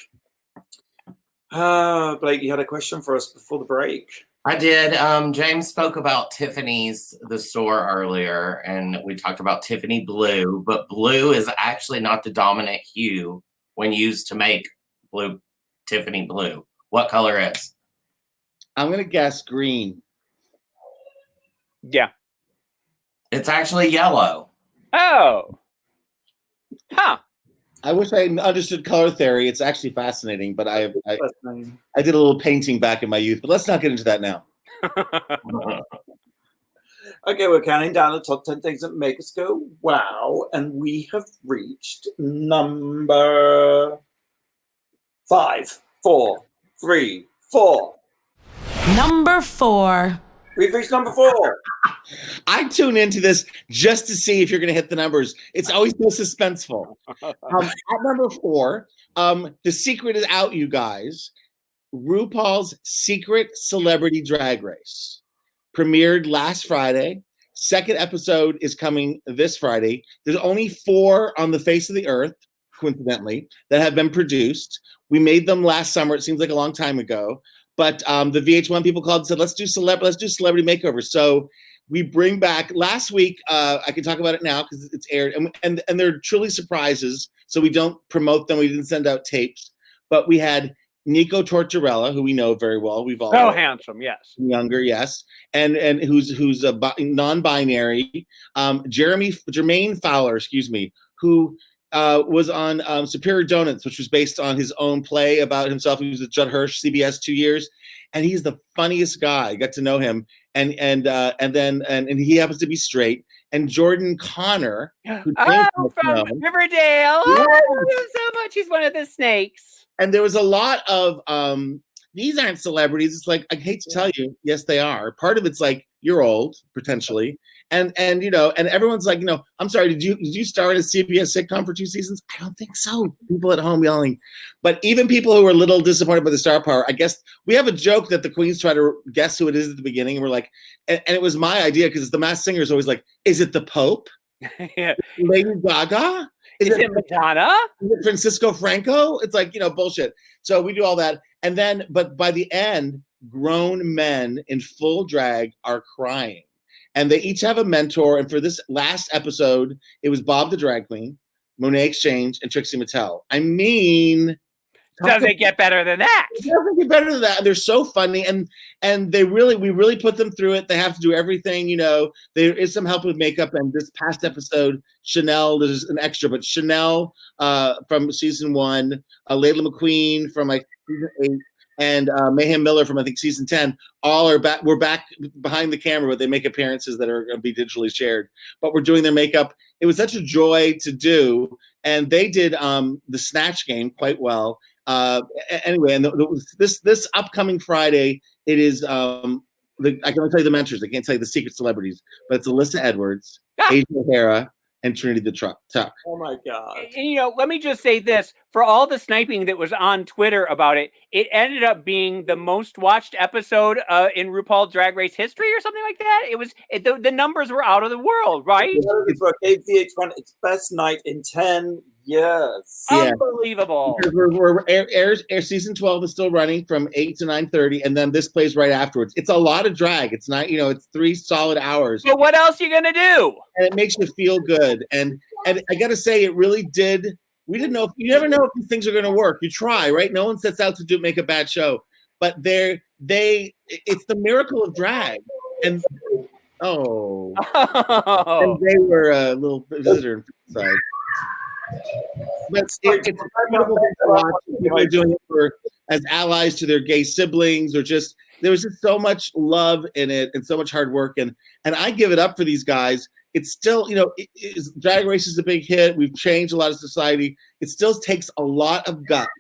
Blake, you had a question for us before the break. I did. James spoke about Tiffany's, the store earlier, and we talked about Tiffany blue, but blue is actually not the dominant hue when used to make blue, Tiffany blue. What color is? I'm going to guess green. Yeah. It's actually yellow. Oh. Huh. I wish I understood color theory. It's actually fascinating, but I did a little painting back in my youth, but let's not get into that now. Okay, we're counting down the top 10 things that make us go wow, and we have reached number 5, 4, 3, 4. Number 4. We've reached number 4. I tune into this just to see if you're going to hit the numbers. It's always so suspenseful. At number 4, the secret is out, you guys. RuPaul's Secret Celebrity Drag Race premiered last Friday. Second episode is coming this Friday. There's only 4 on the face of the earth, coincidentally, that have been produced. We made them last summer. It seems like a long time ago. But the VH1 people called and said, let's do celebrity makeovers. So we bring back last week. I can talk about it now because it's aired, and they're truly surprises. so we don't promote them. We didn't send out tapes, but we had Nico Tortorella, who we know very well. We've all handsome, yes. Younger, yes, and who's a non-binary. Jermaine Fowler, excuse me, who was on Superior Donuts, which was based on his own play about himself. He was with Judd Hirsch, CBS 2 years, and he's the funniest guy. I got to know him, and he happens to be straight. And Jordan Connor, from Riverdale. Yeah. I love him so much. He's one of the snakes. And there was a lot of these aren't celebrities. It's like, I hate to tell you, yes, they are. Part of it's like, you're old, potentially. And you know, and everyone's like, you know, I'm sorry, did you start a CBS sitcom for 2 seasons? I don't think so. People at home yelling. But even people who were a little disappointed by the star power, I guess we have a joke that the queens try to guess who it is at the beginning. And we're like, and it was my idea because the Masked Singer is always like, is it the Pope? Yeah. Lady Gaga? Is it Madonna? Is it Francisco Franco? It's like, you know, bullshit. So we do all that. And then, but by the end, grown men in full drag are crying. And they each have a mentor. And for this last episode, it was Bob the Drag Queen, Monet Exchange, and Trixie Mattel. I mean, does it get better than that? It doesn't get better than that. And they're so funny, and we really put them through it. They have to do everything, you know. There is some help with makeup. And this past episode, Chanel, there's an extra, but Chanel from season 1, Layla McQueen from like season 8, and Mayhem Miller from I think season 10, all are back. We're back behind the camera, but they make appearances that are going to be digitally shared. But we're doing their makeup. It was such a joy to do, and they did the Snatch Game quite well. Anyway, and this upcoming Friday, it is I can only tell you the mentors. I can't tell you the secret celebrities, but it's Alyssa Edwards, Asia O'Hara, and Trinity the Tuck. Oh my God! And, you know, let me just say this: for all the sniping that was on Twitter about it, it ended up being the most watched episode in RuPaul Drag Race history, or something like that. It was the numbers were out of the world, right? For VH1, it's best night in 10 years. Yeah. Unbelievable. We're season 12 is still running from 8 to 9:30, and then this plays right afterwards. It's a lot of drag. It's not, you know, it's 3 solid hours. But what else are you gonna do? And it makes you feel good. And I gotta say, it really did. We didn't know. You never know if these things are gonna work. You try, right? No one sets out to make a bad show, but it's the miracle of drag. And and they were a little visitor inside. But it's a wonderful thing to watch. People are doing it as allies to their gay siblings, or just there was just so much love in it and so much hard work. And I give it up for these guys. It's still, you know, Drag Race is a big hit. We've changed a lot of society. It still takes a lot of guts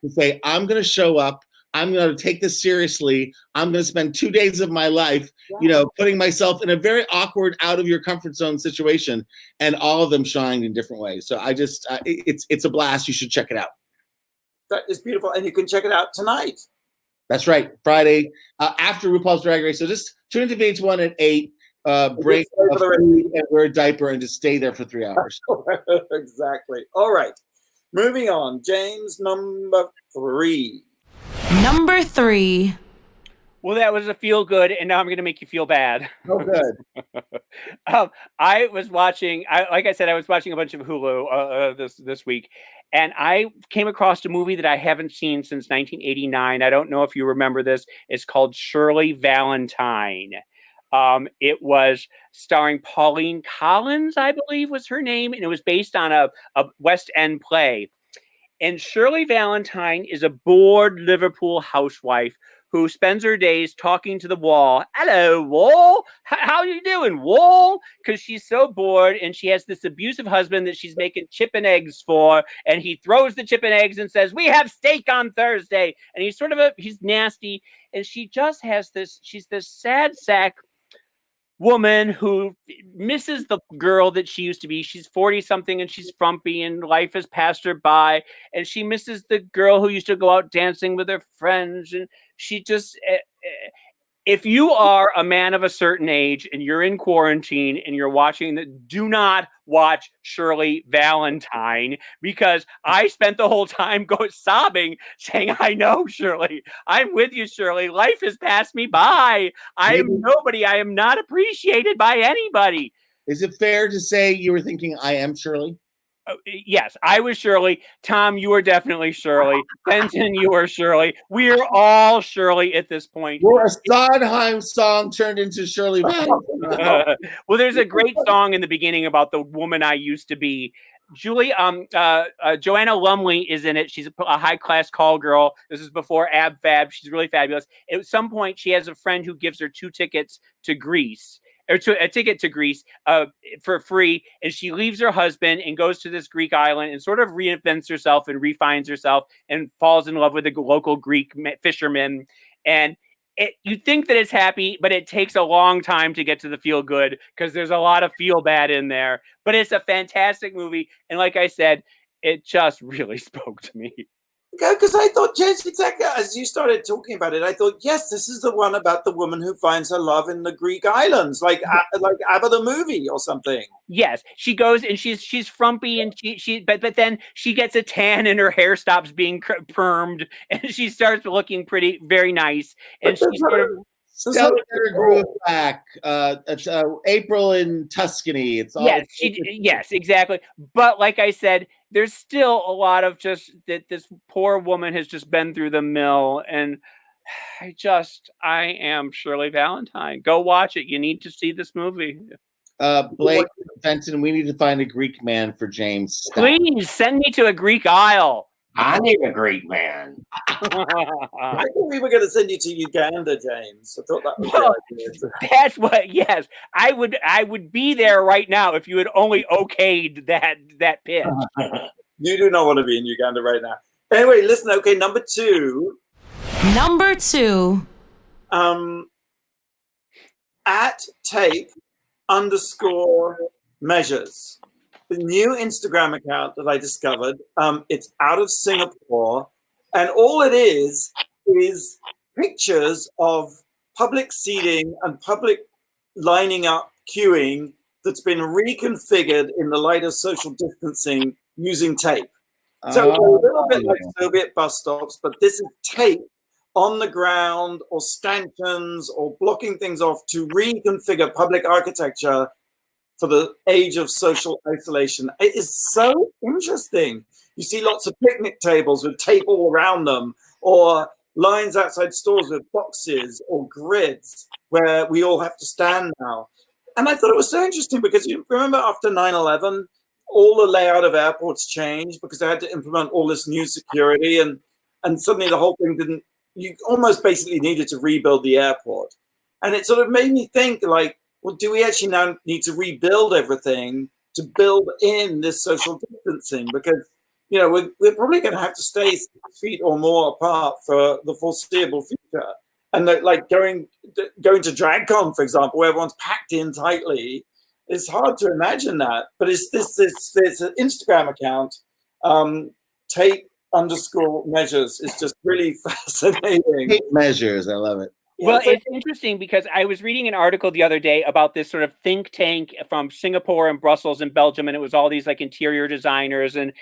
to say, I'm going to show up. I'm going to take this seriously. I'm going to spend 2 days of my life, you know, putting myself in a very awkward, out of your comfort zone situation, and all of them shined in different ways. So I just, it's a blast. You should check it out. That is beautiful, and you can check it out tonight. That's right, Friday after RuPaul's Drag Race. So just tune into VH1 at 8. Break and wear a diaper and just stay there for 3 hours. Exactly. All right, moving on. James, number 3. Number 3. Well, that was a feel good, and now I'm going to make you feel bad. Oh, good. I was watching. Like I said, I was watching a bunch of Hulu this week, and I came across a movie that I haven't seen since 1989. I don't know if you remember this. It's called Shirley, Valentine. It was starring Pauline Collins, I believe was her name, and it was based on a West End play. And Shirley Valentine is a bored Liverpool housewife who spends her days talking to the wall. Hello, wall. How you doing, wall? Because she's so bored, and she has this abusive husband that she's making chip and eggs for, and he throws the chip and eggs and says, "We have steak on Thursday." And he's nasty, and she just has she's this sad sack woman who misses the girl that she used to be. She's 40 something and she's frumpy and life has passed her by, and she misses the girl who used to go out dancing with her friends. And she just, if you are a man of a certain age and you're in quarantine and you're watching do not watch Shirley Valentine, because I spent the whole time sobbing, saying, "I know, Shirley. I'm with you, Shirley. Life has passed me by. I am nobody. I am not appreciated by anybody." Is it fair to say you were thinking, "I am Shirley"? Yes, I was Shirley. Tom, you were definitely Shirley. Benton, you were Shirley. We're all Shirley at this point. You're a Sondheim song turned into Shirley Valentine. Well, there's a great song in the beginning about the woman I used to be. Julie, Joanna Lumley is in it. She's a high-class call girl. This is before Ab Fab. She's really fabulous. At some point, she has a friend who gives her 2 tickets to Greece. Or a ticket to Greece for free, and she leaves her husband and goes to this Greek island and sort of reinvents herself and refines herself and falls in love with a local Greek fisherman. And you think that it's happy, but it takes a long time to get to the feel good because there's a lot of feel bad in there. But it's a fantastic movie, and like I said, it just really spoke to me. Because I thought, James, exactly as you started talking about it, I thought, yes, this is the one about the woman who finds her love in the Greek islands, like ABBA the movie or something. Yes, she goes and she's frumpy and but then she gets a tan and her hair stops being permed and she starts looking very nice and she's sort of. Stellar Groove back. It's April in Tuscany. It's all yes, exactly. But like I said, there's still a lot of just that this poor woman has just been through the mill, and I am Shirley Valentine. Go watch it. You need to see this movie. Blake Benton, we need to find a Greek man for James. Please send me to a Greek isle. I need a Greek man. I thought we were going to send you to Uganda, James. I thought that was the idea. That's what. Yes, I would be there right now if you had only okayed that pitch. You do not want to be in Uganda right now. Anyway, listen. Okay, number two. At tape_measures. The new Instagram account that I discovered, it's out of Singapore, and all it is pictures of public seating and public lining up, queuing that's been reconfigured in the light of social distancing using tape. So a little bit like Soviet bus stops, but this is tape on the ground or stanchions or blocking things off to reconfigure public architecture for the age of social isolation. It is so interesting. You see lots of picnic tables with tape all around them, or lines outside stores with boxes or grids where we all have to stand now. And I thought it was so interesting because you remember after 9/11, all the layout of airports changed because they had to implement all this new security, and suddenly the whole thing you almost basically needed to rebuild the airport. And it sort of made me think, like, well, do we actually now need to rebuild everything to build in this social distancing? Because, you know, we're probably going to have to stay 6 feet or more apart for the foreseeable future. And like going to DragCon, for example, where everyone's packed in tightly, it's hard to imagine that. But it's this an Instagram account, tape_measures. It's just really fascinating. Tape measures, I love it. Well, it's interesting because I was reading an article the other day about this sort of think tank from Singapore and Brussels and Belgium, and it was all these like interior designers and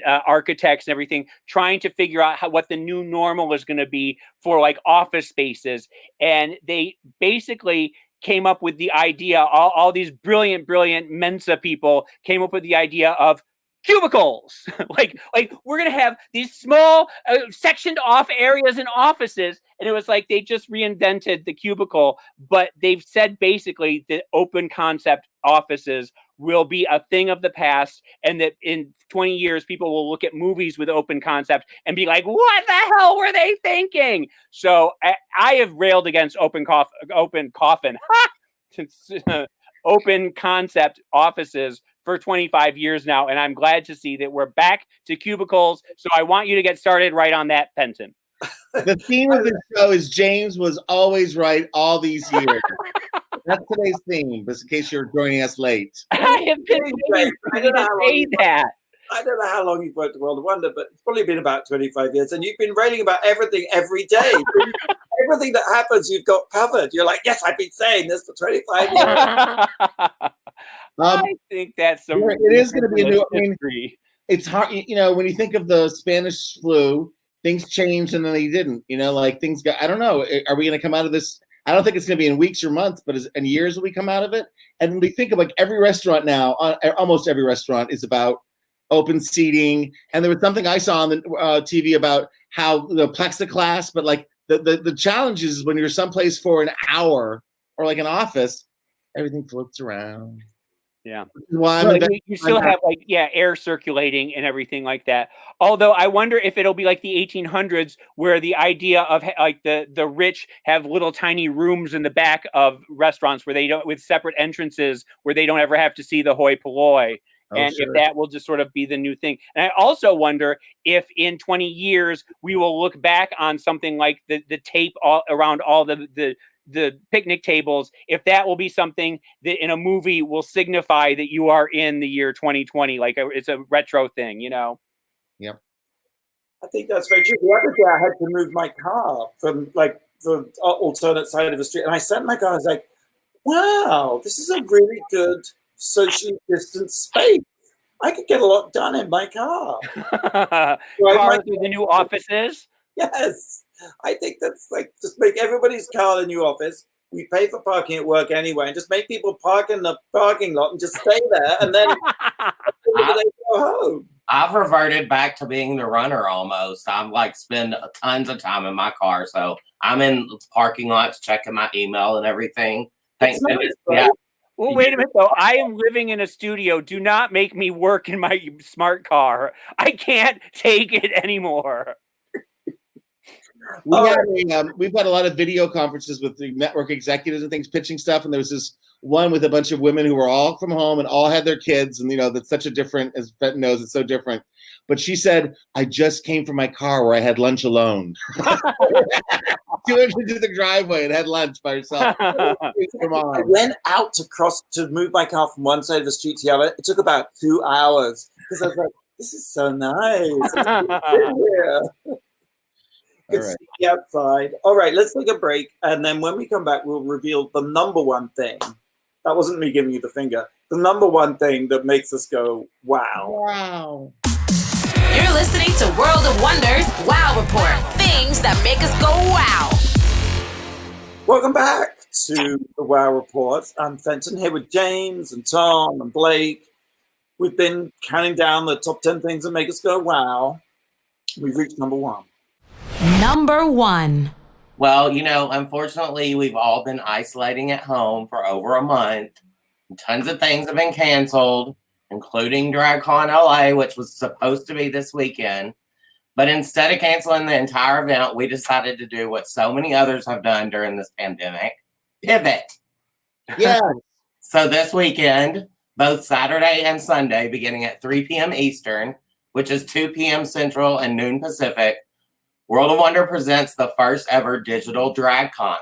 architects and everything trying to figure out what the new normal is going to be for like office spaces. And they basically came up with the idea, all these brilliant Mensa people came up with the idea of cubicles. like we're gonna have these small sectioned off areas in offices, and it was like they just reinvented the cubicle. But they've said basically that open concept offices will be a thing of the past, and that in 20 years people will look at movies with open concept and be like, what the hell were they thinking? So I have railed against open concept offices for 25 years now, and I'm glad to see that we're back to cubicles. So I want you to get started right on that, Benton. The theme of the show is James was always right all these years. That's today's theme, just in case you're joining us late. I have been waiting for you to say that. I don't know how long you've worked at World of Wonder, but it's probably been about 25 years, and you've been railing about everything every day. Everything that happens, you've got covered. You're like, yes, I've been saying this for 25 years. I think that's it is going to be a new. I mean, it's hard, you know, when you think of the Spanish flu, things changed and then they didn't. You know, like things got. I don't know. Are we going to come out of this? I don't think it's going to be in weeks or months, but in years will we come out of it? And we think of like every restaurant now. Almost every restaurant is about open seating. And there was something I saw on the TV about how the plexiglass, but like the challenge is when you're someplace for an hour or like an office, everything floats around. Yeah. Why you still have like, air circulating and everything like that. Although I wonder if it'll be like the 1800s where the idea of like the rich have little tiny rooms in the back of restaurants where they don't, with separate entrances where they don't ever have to see the hoi polloi. And if that will just sort of be the new thing. And I also wonder if in 20 years we will look back on something like the tape around all the picnic tables, if that will be something that in a movie will signify that you are in the year 2020, like it's a retro thing, you know? Yep. I think that's very true. The other day I had to move my car from like the alternate side of the street, and I sat in my car. I was like, wow, this is a really good socially distanced space. I could get a lot done in my car. Cars with the new offices? Yes. I think that's like, just make everybody's car the new office. We pay for parking at work anyway, and just make people park in the parking lot and just stay there, and then they go home. I've reverted back to being the runner almost. I'm like spend tons of time in my car, so I'm in parking lots checking my email and everything. Thanks. Nice, right? Well, wait a minute, though. I am living in a studio. Do not make me work in my smart car. I can't take it anymore. We've had a lot of video conferences with the network executives and things pitching stuff. And there was this one with a bunch of women who were all from home and all had their kids. And, that's such a different, as Benton knows, it's so different. But she said, I just came from my car where I had lunch alone. She went into the driveway and had lunch by herself. I went out to move my car from one side of the street to the other. It took about 2 hours because I was like, this is so nice. It's outside. All right, let's take a break. And then when we come back, we'll reveal the number one thing. That wasn't me giving you the finger. The number one thing that makes us go, wow. Wow. You're listening to World of Wonders Wow Report. Things that make us go wow. Welcome back to the Wow Report. I'm Fenton here with James and Tom and Blake. We've been counting down the top 10 things that make us go wow. We've reached number one. Number one. Well, unfortunately, we've all been isolating at home for over a month. Tons of things have been canceled, including DragCon LA, which was supposed to be this weekend. But instead of canceling the entire event, we decided to do what so many others have done during this pandemic: pivot. Yeah. So this weekend, both Saturday and Sunday, beginning at 3 p.m. Eastern, which is 2 p.m. Central and noon Pacific, World of Wonder presents the first ever digital DragCon.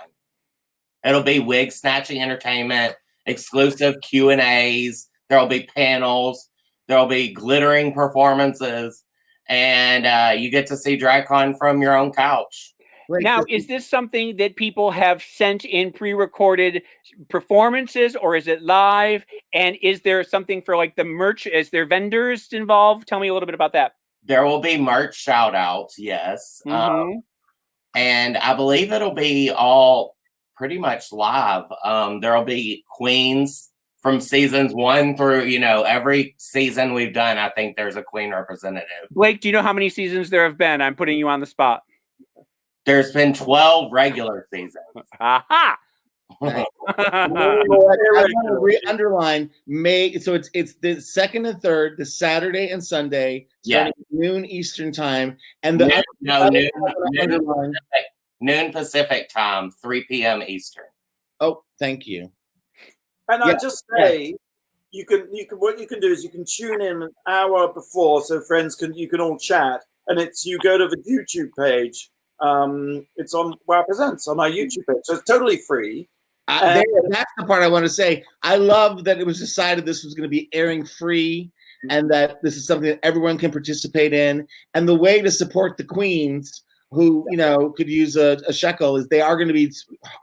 It'll be wig snatching entertainment, exclusive Q&As, there'll be panels, there'll be glittering performances, and you get to see DragCon from your own couch. Now, is this something that people have sent in pre-recorded performances, or is it live? And is there something for like the merch? Is there vendors involved? Tell me a little bit about that. There will be merch shout outs, yes. Mm-hmm. And I believe it'll be all pretty much live. There'll be queens from seasons 1 through, every season we've done. I think there's a queen representative. Blake, do you know how many seasons there have been? I'm putting you on the spot. There's been 12 regular seasons. Aha! I want to underline May. So it's the second and third, the Saturday and Sunday, starting at noon Eastern time, and noon Pacific time, 3 p.m. Eastern. Oh, thank you. And I just say, you can what you can do is you can tune in an hour before, so you can all chat, and you go to the YouTube page. It's on WOWPresents on our YouTube page, so it's totally free. That's the part I want to say. I love that it was decided this was going to be airing free and that this is something that everyone can participate in. And the way to support the queens who, could use a shekel is they are going to be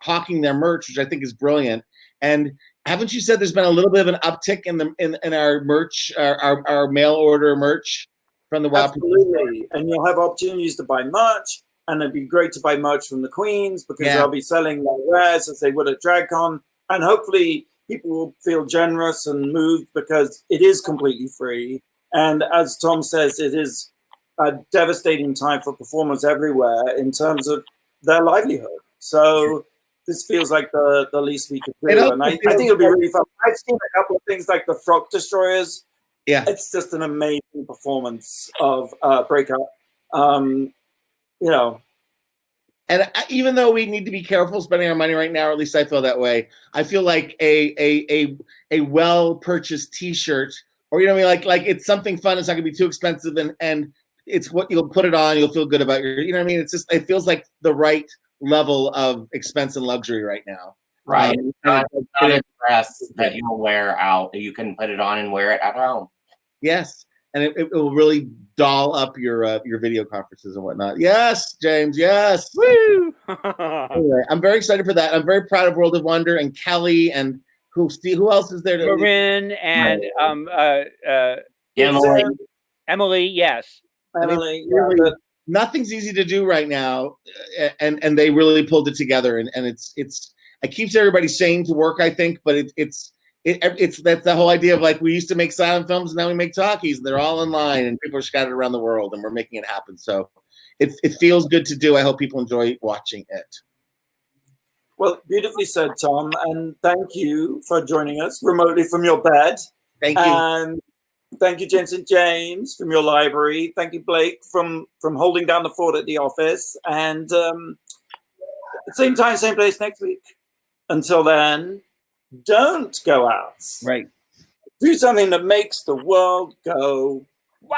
hawking their merch, which I think is brilliant. And haven't you said there's been a little bit of an uptick in our merch, our mail order merch from the WOW? Absolutely. And you'll have opportunities to buy merch. And it'd be great to buy merch from the queens because they'll be selling their wares as they would at DragCon. And hopefully people will feel generous and moved because it is completely free. And as Tom says, it is a devastating time for performers everywhere in terms of their livelihood. So this feels like the least we could do. And I think it'll be really fun. I've seen a couple of things like the Frock Destroyers. Yeah. It's just an amazing performance of Breakup. You know. And even though we need to be careful spending our money right now, or at least I feel that way, I feel like a well-purchased T-shirt, or you know what I mean, like it's something fun. It's not gonna be too expensive, and it's what you'll put it on. You'll feel good about your, you know what I mean. It's just, it feels like the right level of expense and luxury right now. Right. Not a dress that you'll wear out. You can put it on and wear it at home. Yes. And it will really doll up your video conferences and whatnot. Yes, James. Yes. Woo! Anyway, I'm very excited for that. I'm very proud of World of Wonder and Kelly and who else is there? Marin and Emily. Emily, yes. Emily, really, nothing's easy to do right now, and they really pulled it together. And it keeps everybody sane to work, I think. But it's that's the whole idea of like, we used to make silent films, and now we make talkies, and they're all online, and people are scattered around the world, and we're making it happen. So it feels good to do. I hope people enjoy watching it. Well, beautifully said, Tom, and thank you for joining us remotely from your bed. Thank you. And thank you, Jensen James, from your library. Thank you, Blake, from holding down the fort at the office. And same time, same place next week. Until then, don't go out. Right. Do something that makes the world go wow.